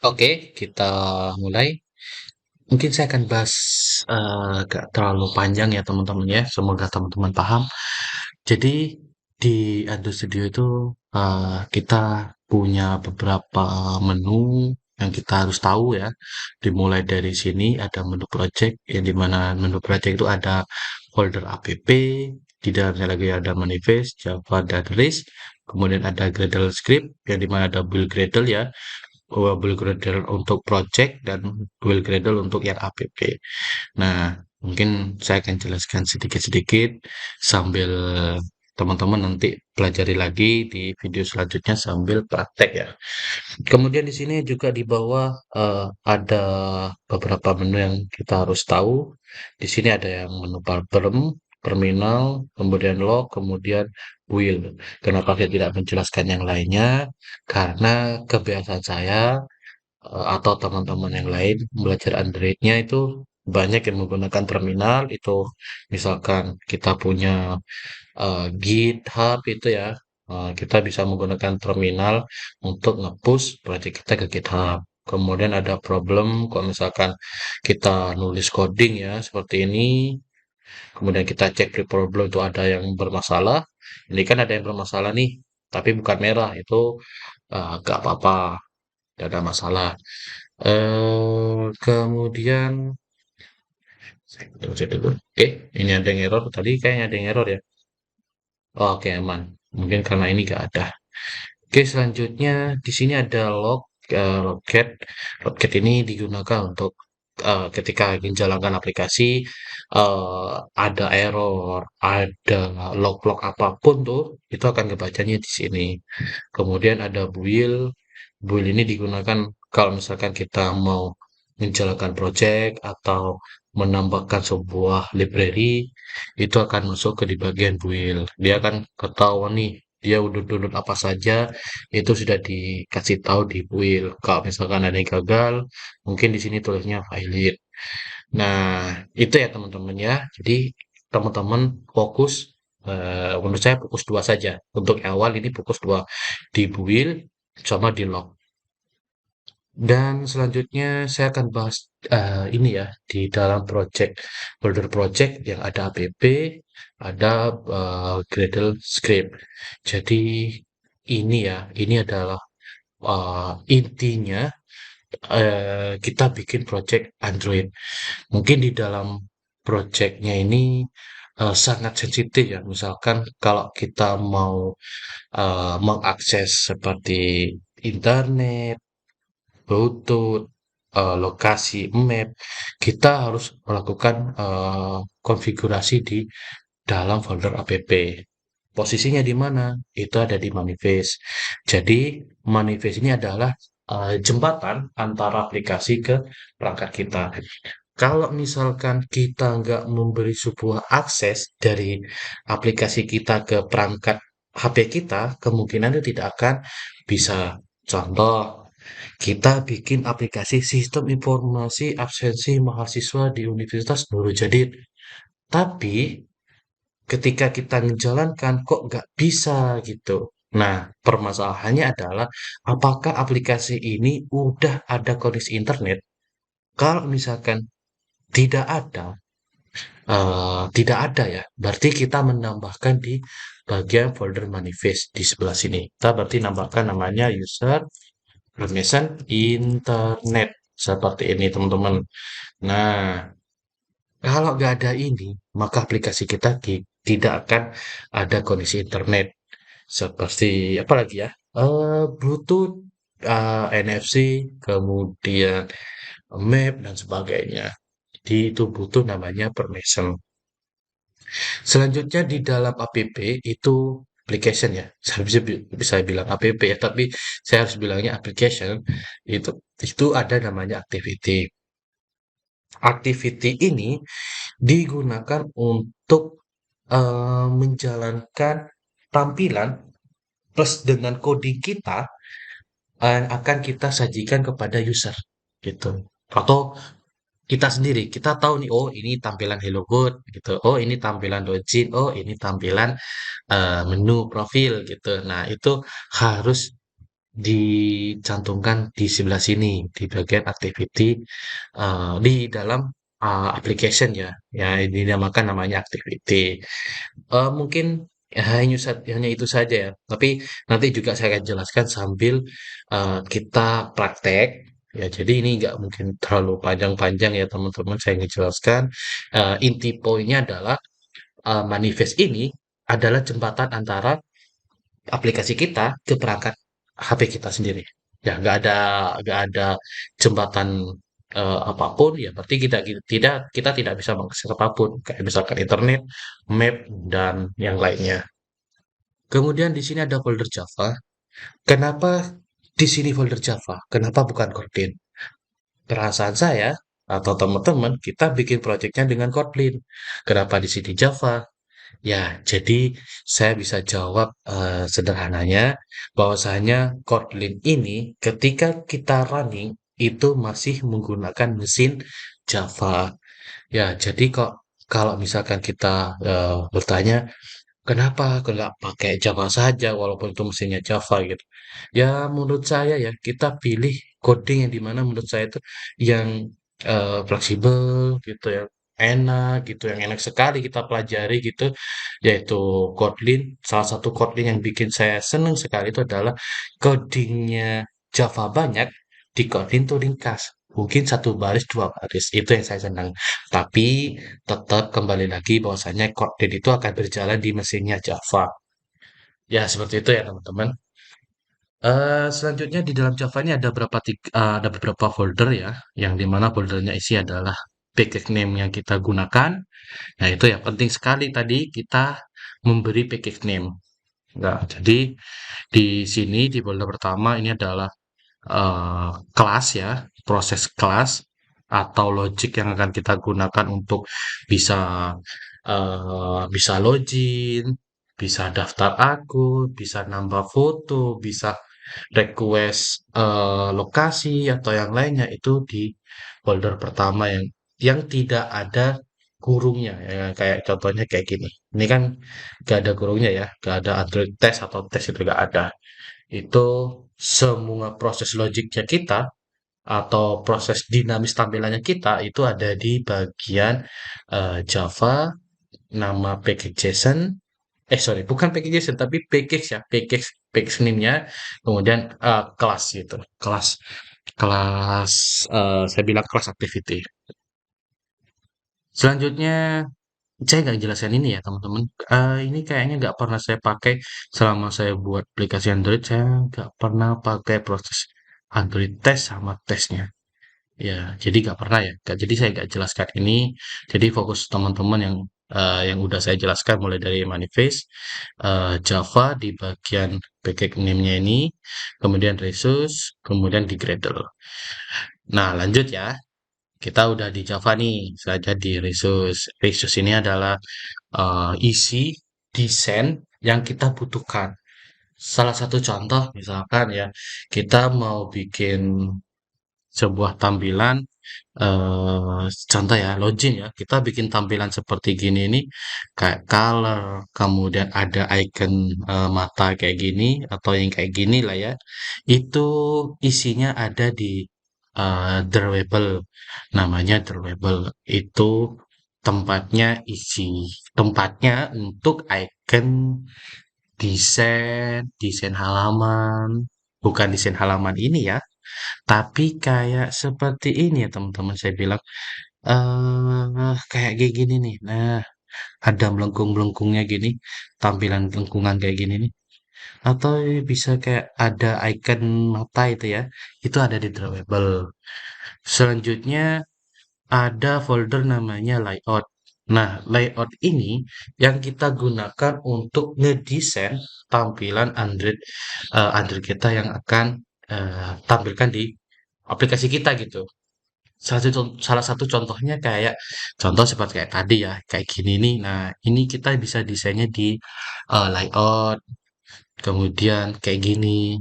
Oke, kita mulai. Mungkin saya akan bahas gak terlalu panjang ya teman-teman ya. Semoga teman-teman paham. Jadi di Android Studio itu kita punya beberapa menu yang kita harus tahu ya. Dimulai dari sini ada menu project, yang dimana menu project itu ada folder app, di dalamnya lagi ada manifest, Java, dan list. Kemudian ada Gradle script, yang dimana ada build Gradle ya, build Gradle untuk project dan build Gradle untuk yang app. Nah, mungkin saya akan jelaskan sedikit-sedikit sambil teman-teman nanti pelajari lagi di video selanjutnya sambil praktek ya. Kemudian di sini juga di bawah ada beberapa menu yang kita harus tahu. Di sini ada yang menu Palm, terminal, kemudian log, kemudian wheel. Kenapa saya tidak menjelaskan yang lainnya? Karena kebiasaan saya atau teman-teman yang lain belajar Android-nya itu banyak yang menggunakan terminal itu, misalkan kita punya GitHub itu ya, kita bisa menggunakan terminal untuk nge-push proyek kita ke GitHub. Kemudian ada problem kalau misalkan kita nulis coding ya seperti ini, kemudian kita cek di problem itu ada yang bermasalah. Ini kan ada yang bermasalah nih, tapi bukan merah itu nggak apa-apa, tidak ada masalah. Kemudian cek dulu. Ini ada yang error. Tadi kayaknya ada yang error ya. Oh, oke, aman. Mungkin karena ini nggak ada. Oke, selanjutnya di sini ada locket. Locket ini digunakan untuk ketika menjalankan aplikasi, ada error, ada log-log apapun tuh, itu akan kebacanya di sini. Kemudian ada build. Build ini digunakan kalau misalkan kita mau menjalankan project atau menambahkan sebuah library, itu akan masuk ke di bagian build. Dia akan ketahuan nih, dia udah download apa saja, itu sudah dikasih tahu di build. Kalau misalkan ada yang gagal, mungkin di sini tulisnya valid. Nah, itu ya teman-teman ya. Jadi teman-teman fokus, menurut saya fokus dua saja. Untuk yang awal ini fokus dua, di build sama di log. Dan selanjutnya saya akan bahas ini ya di dalam project folder project yang ada app, ada Gradle script. Jadi ini ya, ini adalah intinya kita bikin project Android. Mungkin di dalam projectnya ini sangat sensitif ya. Misalkan kalau kita mau mengakses seperti internet, Bluetooth, lokasi map, kita harus melakukan konfigurasi di dalam folder app. Posisinya di mana? Itu ada di manifest. Jadi, manifest ini adalah jembatan antara aplikasi ke perangkat kita. Kalau misalkan kita nggak memberi sebuah akses dari aplikasi kita ke perangkat HP kita, kemungkinan itu tidak akan bisa. Contoh, kita bikin aplikasi sistem informasi absensi mahasiswa di Universitas Nurul Jadid. Tapi ketika kita menjalankan kok nggak bisa gitu. Nah, permasalahannya adalah apakah aplikasi ini udah ada koneksi internet? Kalau misalkan tidak ada ya, berarti kita menambahkan di bagian folder manifest di sebelah sini. Kita berarti nambahkan namanya user permission internet seperti ini teman-teman. Nah, kalau nggak ada ini, maka aplikasi kita tidak akan ada koneksi internet. Seperti apa lagi ya? Bluetooth, NFC, kemudian map dan sebagainya. Jadi itu butuh namanya permission. Selanjutnya di dalam app itu application ya. Saya bisa bilang app ya, tapi saya harus bilangnya application. Itu ada namanya activity. Activity ini digunakan untuk menjalankan tampilan plus dengan coding kita akan kita sajikan kepada user gitu. Atau kita sendiri, kita tahu nih, oh ini tampilan Hello World gitu, oh ini tampilan login, oh ini tampilan menu profil gitu. Nah itu harus dicantumkan di sebelah sini, di bagian activity, di dalam, application ya, ya ini dinamakan namanya activity. Mungkin hanya itu saja ya, tapi nanti juga saya akan jelaskan sambil, kita praktek, ya jadi ini nggak mungkin terlalu panjang-panjang ya teman-teman saya ingin jelaskan, inti poinnya adalah, manifest ini adalah jembatan antara aplikasi kita ke perangkat HP kita sendiri. Ya, nggak ada jembatan apapun, ya berarti kita tidak bisa mengakses apapun, kayak misalkan internet, map, dan yang lainnya. Kemudian di sini ada folder Java. Kenapa di sini folder Java? Kenapa bukan Kotlin? Perasaan saya atau teman-teman kita bikin proyeknya dengan Kotlin. Kenapa di sini Java? Ya, jadi saya bisa jawab sederhananya bahwasanya Kotlin ini ketika kita running itu masih menggunakan mesin Java. Ya, jadi kok kalau misalkan kita bertanya kenapa nggak pakai Java saja walaupun itu mesinnya Java gitu. Ya menurut saya ya kita pilih coding yang dimana menurut saya itu yang fleksibel gitu ya, enak gitu, yang enak sekali kita pelajari gitu, yaitu Kotlin. Salah satu Kotlin yang bikin saya seneng sekali itu adalah codingnya Java banyak, di Kotlin tuh ringkas. Mungkin satu baris, dua baris, itu yang saya senang. Tapi tetap kembali lagi bahwasanya Kotlin itu akan berjalan di mesinnya Java. Ya, seperti itu ya teman-teman. Selanjutnya di dalam Java ini ada beberapa folder ya, yang dimana foldernya isi adalah package name yang kita gunakan. Nah, itu ya penting sekali tadi kita memberi package name. Nah, jadi di sini di folder pertama ini adalah kelas ya, proses kelas atau logic yang akan kita gunakan untuk bisa bisa login, bisa daftar akun, bisa nambah foto, bisa request lokasi atau yang lainnya itu di folder pertama yang tidak ada kurungnya ya kayak contohnya kayak gini. Ini kan gak ada kurungnya ya, gak ada Android test atau tes itu gak ada. Itu semua proses logiknya kita atau proses dinamis tampilannya kita itu ada di bagian Java, nama package JSON, sorry bukan package JSON tapi package ya, package name-nya, kemudian kelas gitu, kelas kelas saya bilang kelas activity. Selanjutnya saya nggak jelaskan ini ya teman-teman. Ini kayaknya nggak pernah saya pakai selama saya buat aplikasi Android. Saya nggak pernah pakai proses Android test sama tesnya. Ya, jadi nggak pernah ya. Jadi saya nggak jelaskan ini. Jadi fokus teman-teman yang udah saya jelaskan mulai dari manifest, Java di bagian package name-nya ini, kemudian resource, kemudian di Gradle. Nah, lanjut ya. Kita udah di Java nih, saja di resource. Resource ini adalah isi desain yang kita butuhkan. Salah satu contoh misalkan ya, kita mau bikin sebuah tampilan, contoh ya, login ya, kita bikin tampilan seperti gini nih, kayak color, kemudian ada icon mata kayak gini, atau yang kayak gini lah ya, itu isinya ada di drawable, namanya drawable, itu tempatnya untuk icon desain halaman, bukan desain halaman ini ya, tapi kayak seperti ini ya teman-teman saya bilang, kayak gini nih. Nah, ada melengkung-melengkungnya gini, tampilan lengkungan kayak gini nih. Atau bisa kayak ada icon mata itu ya, itu ada di drawable. Selanjutnya ada folder namanya layout. Nah, layout ini yang kita gunakan untuk ngedesain tampilan Android kita yang akan tampilkan di aplikasi kita gitu. Salah satu contohnya kayak contoh seperti kayak tadi ya, kayak gini nih. Nah, ini kita bisa desainnya di layout, kemudian kayak gini.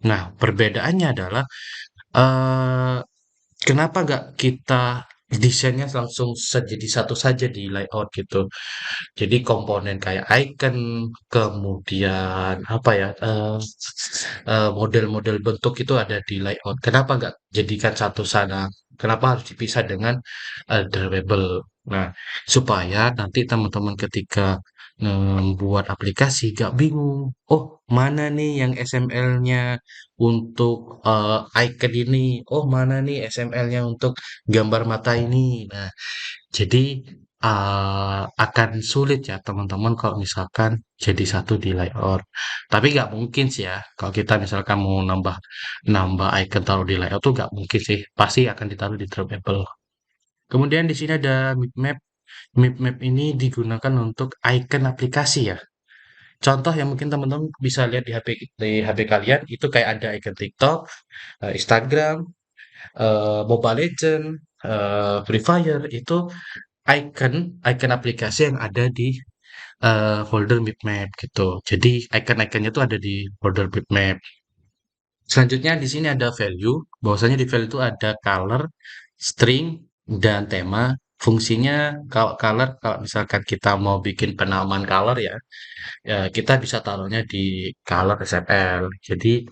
Nah, perbedaannya adalah eh kenapa nggak kita desainnya langsung jadi satu saja di layout gitu. Jadi komponen kayak icon, kemudian apa ya, model-model bentuk itu ada di layout. Kenapa nggak jadikan satu sana? Kenapa harus dipisah dengan drawable? Nah, supaya nanti teman-teman ketika membuat aplikasi gak bingung. Oh, mana nih yang XML-nya untuk icon ini? Oh, mana nih XML-nya untuk gambar mata ini? Nah, jadi, akan sulit ya teman-teman kalau misalkan jadi satu di layout. Tapi nggak mungkin sih ya, kalau kita misalkan mau nambah nambah icon taruh di layout tuh nggak mungkin sih, pasti akan ditaruh di drawable. Kemudian di sini ada map. Map ini digunakan untuk icon aplikasi ya. Contoh yang mungkin teman-teman bisa lihat di HP kalian itu kayak ada icon TikTok, Instagram, Mobile Legends, Free Fire itu icon icon aplikasi yang ada di folder bitmap gitu. Jadi icon-iconnya tuh ada di folder bitmap. Selanjutnya di sini ada value. Bahwasanya di value itu ada color, string, dan tema. Fungsinya kalau color, kalau misalkan kita mau bikin penamaan color ya, ya kita bisa taruhnya di color XML. Jadi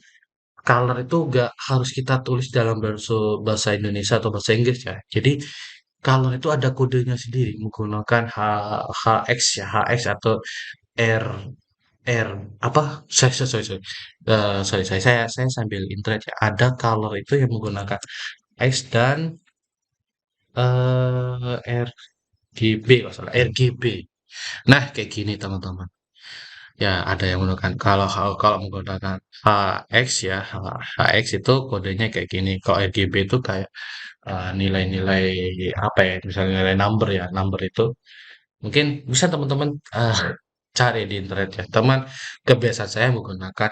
color itu nggak harus kita tulis dalam bahasa bahasa Indonesia atau bahasa Inggris ya. Jadi color itu ada kodenya sendiri menggunakan HX ya, HX atau R R apa? Sorry. Sorry, saya sambil internet ya. Ada color itu yang menggunakan X dan RGB, kalau salah RGB. Nah, kayak gini teman-teman. Ya, ada yang menggunakan kalau kalau menggunakan HX ya, HX itu kodenya kayak gini. Kalau RGB itu kayak nilai-nilai apa ya? Misalnya nilai number ya, number itu mungkin bisa teman-teman cari di internet ya. Teman kebiasaan saya menggunakan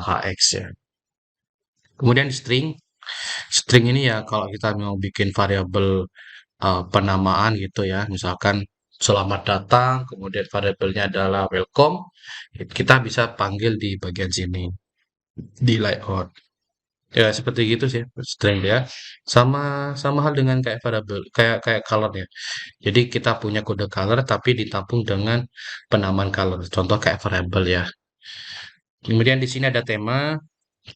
HX ya. Kemudian string, string ini ya kalau kita mau bikin variabel penamaan gitu ya, misalkan selamat datang, kemudian variabelnya adalah welcome, kita bisa panggil di bagian sini di layout. Ya seperti gitu sih string ya. Sama sama hal dengan kayak variabel kayak kayak color ya. Jadi kita punya kode color tapi ditampung dengan penamaan color. Contoh kayak variabel ya. Kemudian di sini ada tema.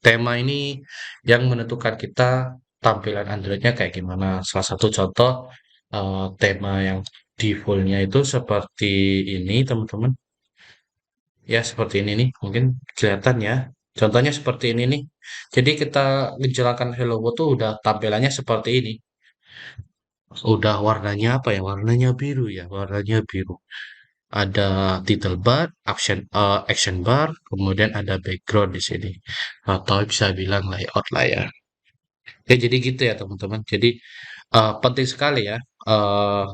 Tema ini yang menentukan kita tampilan Android-nya kayak gimana. Salah satu contoh tema yang default-nya itu seperti ini, teman-teman. Ya, seperti ini nih. Mungkin kelihatan ya. Contohnya seperti ini nih. Jadi kita menjalankan Hello World tuh udah tampilannya seperti ini. Udah warnanya apa ya? Warnanya biru ya. Warnanya biru. Ada title bar, action bar, kemudian ada background di sini. Atau bisa bilang layout lah ya. Ya, jadi gitu ya teman-teman. Jadi penting sekali ya eh,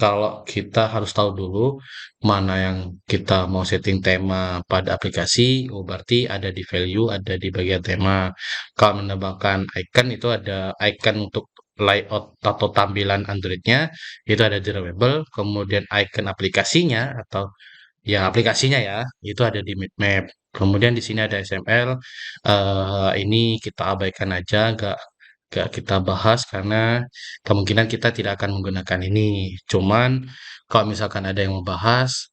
kalau kita harus tahu dulu mana yang kita mau setting tema pada aplikasi. Oh, berarti ada di value, ada di bagian tema. Kalau menambahkan icon itu ada icon untuk layout atau tampilan Android-nya itu ada di drawable. Kemudian icon aplikasinya atau ya aplikasinya ya itu ada di map. Kemudian di sini ada XML. Ini kita abaikan aja, nggak kita bahas karena kemungkinan kita tidak akan menggunakan ini. Cuman kalau misalkan ada yang membahas,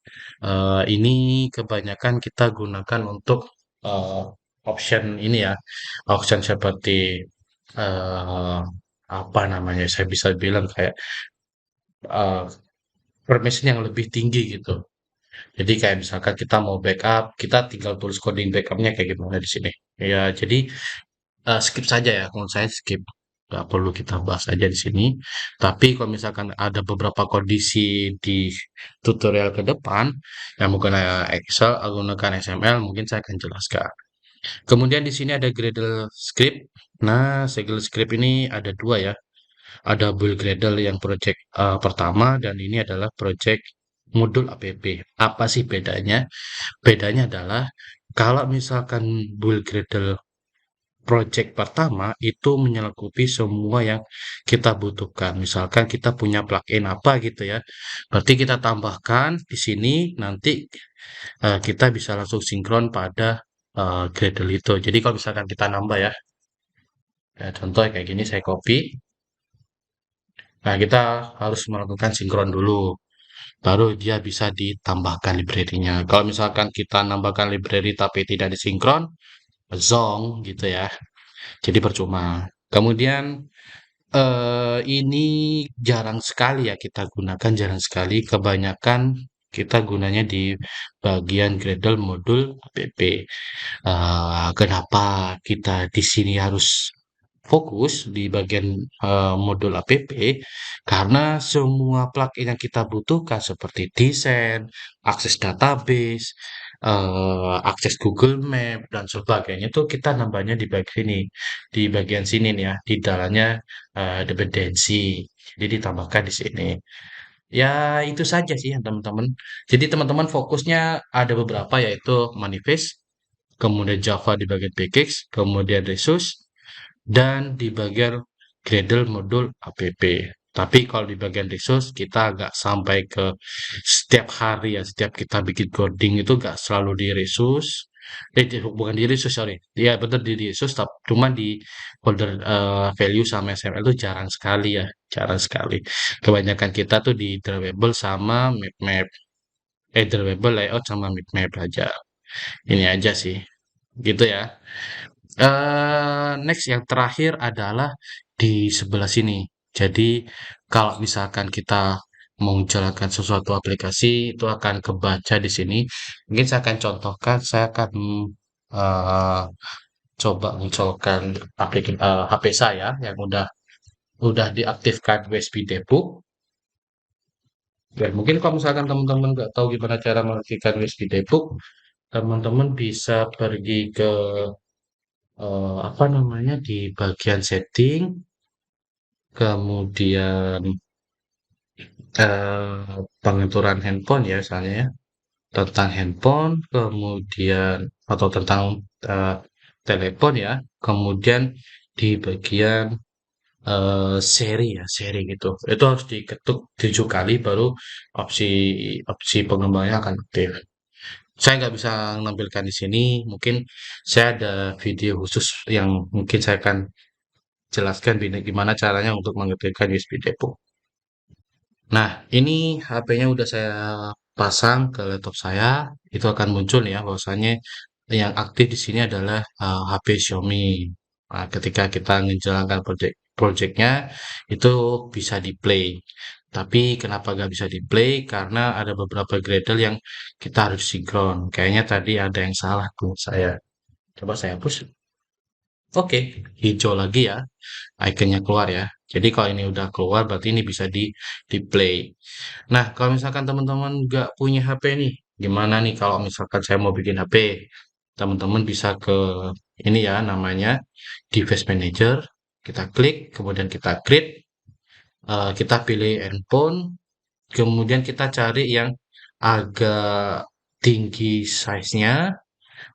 ini kebanyakan kita gunakan untuk eh, option ini ya, option seperti eh, apa namanya? Saya bisa bilang kayak eh, permission yang lebih tinggi gitu. Jadi kayak misalkan kita mau backup, kita tinggal tulis coding backupnya kayak gimana di sini. Ya, jadi skip saja ya, menurut saya skip. Nggak perlu kita bahas aja di sini. Tapi kalau misalkan ada beberapa kondisi di tutorial ke depan yang menggunakan Excel, menggunakan XML, mungkin saya akan jelaskan. Kemudian di sini ada Gradle script. Nah, Gradle script ini ada dua ya. Ada build Gradle yang project pertama dan ini adalah project modul app. Apa sih bedanya? Bedanya adalah kalau misalkan build Gradle project pertama itu menyangkupi semua yang kita butuhkan. Misalkan kita punya plugin apa gitu ya. Berarti kita tambahkan di sini nanti kita bisa langsung sinkron pada Gradle itu. Jadi kalau misalkan kita nambah ya, ya contoh kayak gini saya copy. Nah, kita harus melakukan sinkron dulu, baru dia bisa ditambahkan library-nya. Kalau misalkan kita nambahkan library tapi tidak disinkron, zonk gitu ya. Jadi percuma. Kemudian ini jarang sekali ya kita gunakan, jarang sekali. Kebanyakan kita gunanya di bagian Gradle modul app. Kenapa kita di sini harus fokus di bagian modul app? Karena semua plugin yang kita butuhkan seperti desain, akses database, akses Google Map dan sebagainya itu kita nambahnya di bagian ini, di bagian sini nih ya, di dalamnya dependensi. Jadi ditambahkan di sini. Ya, itu saja sih ya, teman-teman. Jadi teman-teman fokusnya ada beberapa yaitu manifest, kemudian Java di bagian package, kemudian resource, dan di bagian Gradle modul app. Tapi kalau di bagian resource kita agak sampai ke setiap hari ya, setiap kita bikin coding itu gak selalu di resource. Bukan di resource, sorry. Ya betul di resource, cuma di folder value sama XML itu jarang sekali ya, jarang sekali. Kebanyakan kita tuh di drawable sama map, drawable layout sama map aja. Ini aja sih, gitu ya. Next yang terakhir adalah di sebelah sini. Jadi kalau misalkan kita mau menjalankan sesuatu aplikasi itu akan kebaca di sini. Mungkin saya akan contohkan, saya akan eh, coba mencolokkan HP saya yang udah diaktifkan USB debug. Dan mungkin kalau misalkan teman-teman nggak tahu gimana cara mengaktifkan USB debug, teman-teman bisa pergi ke apa namanya di bagian setting, kemudian pengaturan handphone ya misalnya ya, tentang handphone, kemudian atau tentang eh, telepon ya, kemudian di bagian seri ya, seri gitu. Itu harus diketuk 7 kali baru opsi opsi pengembangnya akan aktif. Saya nggak bisa menampilkan di sini, mungkin saya ada video khusus yang mungkin saya akan jelaskan gimana caranya untuk mengaktifkan USB depot. Nah, ini HP-nya udah saya pasang ke laptop saya, itu akan muncul ya bahwasanya yang aktif di sini adalah HP Xiaomi. Nah, ketika kita menjalankan projectnya itu bisa di play. Tapi kenapa nggak bisa di play? Karena ada beberapa Gradle yang kita harus sinkron. Kayaknya tadi ada yang salah tuh saya. Coba saya hapus. Oke, hijau lagi ya, ikonnya keluar ya. Jadi kalau ini udah keluar berarti ini bisa di play. Nah, kalau misalkan teman-teman nggak punya HP nih, gimana nih kalau misalkan saya mau bikin HP? Teman-teman bisa ke ini ya namanya Device Manager, kita klik, kemudian kita create, kita pilih handphone, kemudian kita cari yang agak tinggi size-nya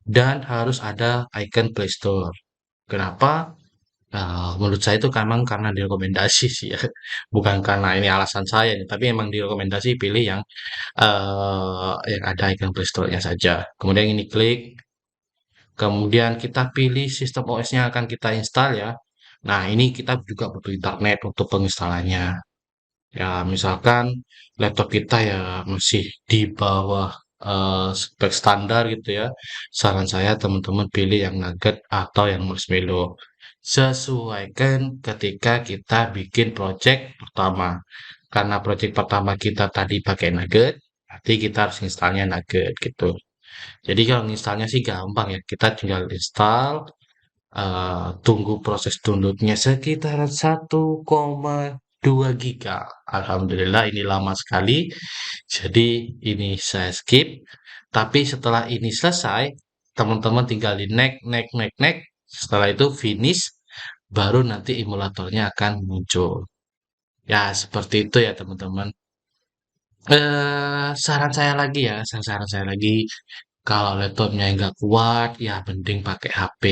dan harus ada icon Play Store. Kenapa? Menurut saya itu memang karena direkomendasi sih ya, bukan karena ini alasan saya nih, tapi emang direkomendasi pilih yang ada icon Play Store-nya saja. Kemudian ini klik, kemudian kita pilih sistem OS-nya akan kita install ya. Nah, ini kita juga butuh internet untuk penginstalannya. Ya, misalkan laptop kita ya masih di bawah spek standar gitu ya. Saran saya teman-teman pilih yang Nugget atau yang Marshmallow. Sesuaikan ketika kita bikin project pertama. Karena project pertama kita tadi pakai Nugget, berarti kita harus installnya Nugget gitu. Jadi kalau installnya sih gampang ya. Kita tinggal install, tunggu proses downloadnya sekitar 1,2 giga. Alhamdulillah ini lama sekali. Jadi ini saya skip. Tapi setelah ini selesai, teman-teman tinggal di next, next, next, next. Setelah itu finish, baru nanti emulatornya akan muncul. Ya, seperti itu ya teman-teman. Saran saya lagi ya, saran saya lagi, kalau laptopnya nggak kuat, ya mending pakai HP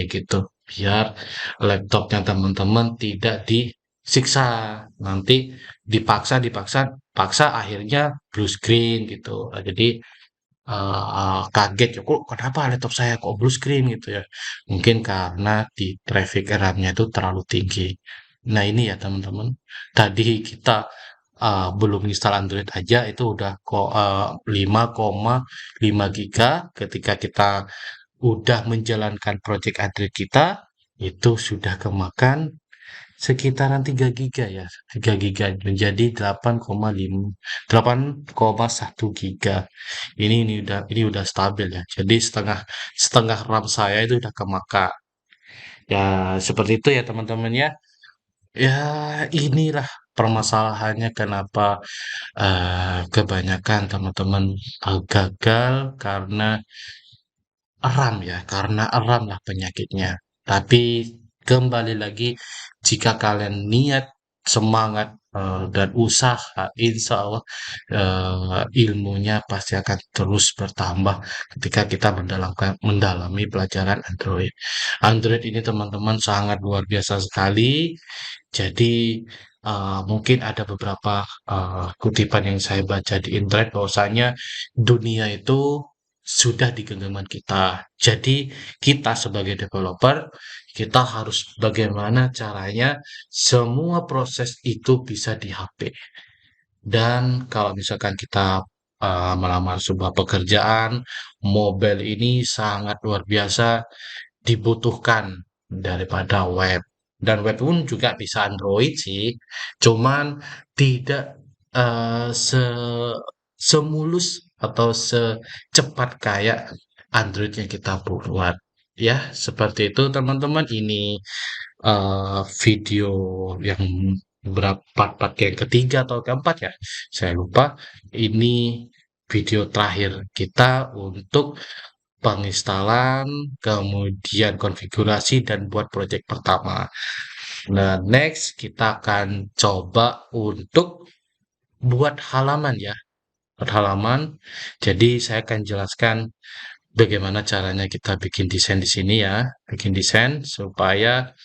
gitu. Biar laptopnya teman-teman tidak disiksa. Nanti paksa akhirnya blue screen gitu. Nah, jadi kaget ya, kok kenapa laptop saya kok blue screen gitu ya. Mungkin karena di traffic RAM-nya itu terlalu tinggi. Nah ini ya teman-teman, tadi kita belum install Android aja itu udah 5,5 giga. Ketika kita udah menjalankan project Android kita, itu sudah kemakan sekitaran 3 giga ya, 3 giga menjadi 8,1 giga. Ini udah stabil ya. Jadi setengah setengah RAM saya itu udah kemakan. Ya, seperti itu ya teman-teman ya. Ya, inilah permasalahannya kenapa kebanyakan teman-teman gagal karena RAM ya, karena RAM lah penyakitnya. Tapi kembali lagi, jika kalian niat, semangat, dan usaha, insya Allah ilmunya pasti akan terus bertambah ketika kita mendalami pelajaran Android. Android ini teman-teman sangat luar biasa sekali. Jadi mungkin ada beberapa kutipan yang saya baca di internet bahwasanya dunia itu sudah di genggaman kita. Jadi kita sebagai developer, kita harus bagaimana caranya semua proses itu bisa di HP. Dan kalau misalkan kita melamar sebuah pekerjaan, mobile ini sangat luar biasa dibutuhkan daripada web. Dan web pun juga bisa Android sih, cuman tidak semulus atau secepat kayak Android yang kita buat. Ya, seperti itu teman-teman. Ini video yang berapa part yang ketiga atau keempat ya, saya lupa. Ini video terakhir kita untuk penginstalan, kemudian konfigurasi dan buat project pertama. Nah, next kita akan coba untuk buat halaman ya, buat halaman. Jadi saya akan jelaskan bagaimana caranya kita bikin desain di sini ya, bikin desain supaya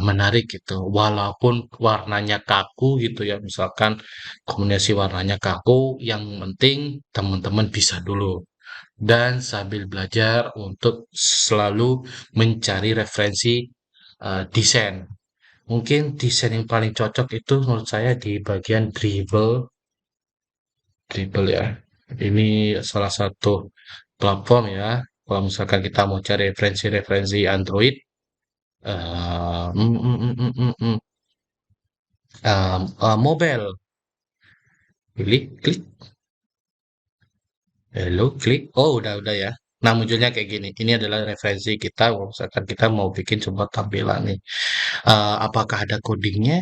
menarik gitu. Walaupun warnanya kaku gitu ya, misalkan kombinasi warnanya kaku, yang penting teman-teman bisa dulu dan sambil belajar untuk selalu mencari referensi desain. Mungkin desain yang paling cocok itu menurut saya di bagian dribble, dribble ya. Ini salah satu platform ya. Kalau misalkan kita mau cari referensi-referensi Android, eh, mm, mm, mm, mm, mm, mm, mobile, pilih, klik, hello, klik. Oh, udah ya. Nah, munculnya kayak gini. Ini adalah referensi kita. Kalau misalkan kita mau bikin sebuah tampilan nih. Apakah ada codingnya?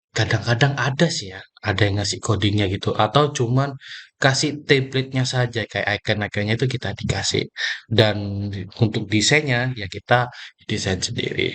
Kadang-kadang ada sih ya, ada yang ngasih codingnya gitu, atau cuman kasih template-nya saja, kayak icon-iconnya itu kita dikasih. Dan untuk desainnya, ya kita desain sendiri.